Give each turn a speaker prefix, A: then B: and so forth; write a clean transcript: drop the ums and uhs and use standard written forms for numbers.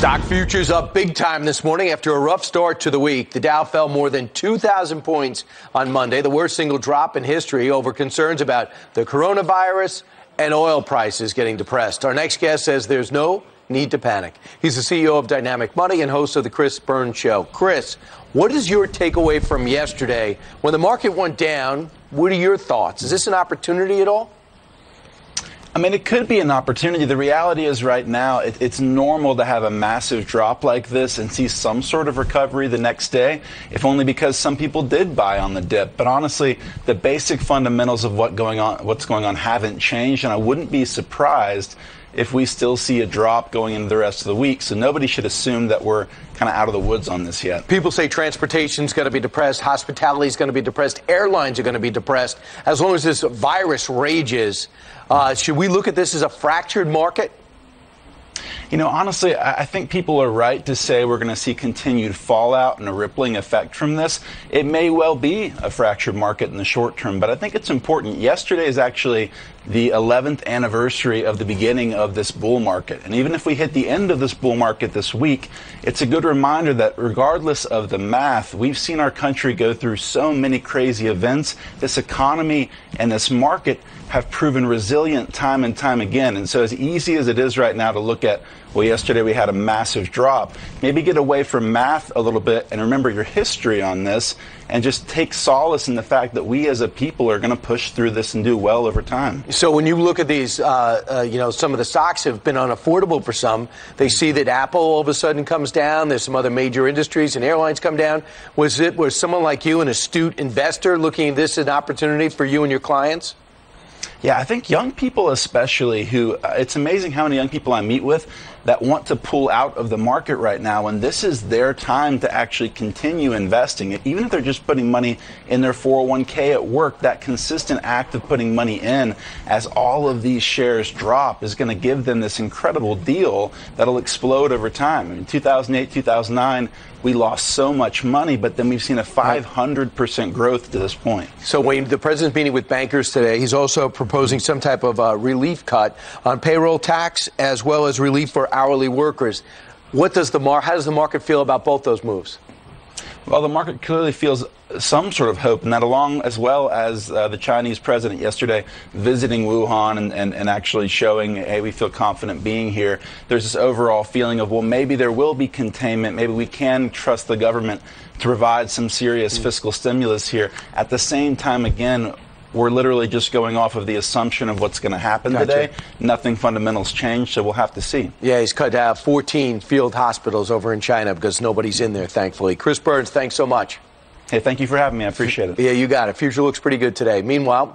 A: Stock futures up big time this morning after a rough start to the week. The Dow fell more than 2,000 points on Monday, the worst single drop in history over concerns about the coronavirus and oil prices getting depressed. Our next guest says there's no need to panic. He's the CEO of Dynamic Money and host of the Chris Burns Show. Chris, what is your takeaway from yesterday? When the market went down, what are your thoughts? Is this an opportunity at all?
B: I mean, it could be an opportunity. The reality is right now, it's normal to have a massive drop like this and see some sort of recovery the next day, if only because some people did buy on the dip. But honestly, the basic fundamentals of what's going on haven't changed, and I wouldn't be surprised if we still see a drop going into the rest of the week. So nobody should assume that we're kind of out of the woods on this yet.
A: People say transportation's going to be depressed, hospitality's going to be depressed, airlines are going to be depressed as long as this virus rages. Should we look at this as a fractured market?
B: You know, honestly, I think people are right to say we're going to see continued fallout and a rippling effect from this. It may well be a fractured market in the short term, but I think it's important. Yesterday is actually the 11th anniversary of the beginning of this bull market. And even if we hit the end of this bull market this week, it's a good reminder that regardless of the math, we've seen our country go through so many crazy events. This economy and this market have proven resilient time and time again. And so as easy as it is right now to look at, well, yesterday we had a massive drop, maybe get away from math a little bit and remember your history on this and just take solace in the fact that we as a people are going to push through this and do well over time.
A: So when you look at these, some of the stocks have been unaffordable for some. They see that Apple all of a sudden comes down. There's some other major industries and airlines come down. Was someone like you, an astute investor, looking at this as an opportunity for you and your clients?
B: Yeah, I think young people especially it's amazing how many young people I meet with that want to pull out of the market right now, and this is their time to actually continue investing. Even if they're just putting money in their 401k at work, that consistent act of putting money in as all of these shares drop is going to give them this incredible deal that'll explode over time. In 2008, 2009, we lost so much money, but then we've seen a 500% growth to this point.
A: So Wayne, the president's meeting with bankers today. He's also proposing some type of relief cut on payroll tax as well as relief for hourly workers. How does the market feel about both those moves?
B: Well, the market clearly feels some sort of hope, and that along as well as the Chinese president yesterday visiting Wuhan and actually showing, hey, we feel confident being here. There's this overall feeling of, well, maybe there will be containment. Maybe we can trust the government to provide some serious fiscal stimulus here. At the same time, again, we're literally just going off of the assumption of what's going to happen today. Nothing fundamentals changed, so we'll have to see.
A: Yeah, he's cut down 14 field hospitals over in China because nobody's in there, thankfully. Chris Burns, thanks so much.
B: Hey, thank you for having me. I appreciate it.
A: Yeah, you got it. Future looks pretty good today. Meanwhile,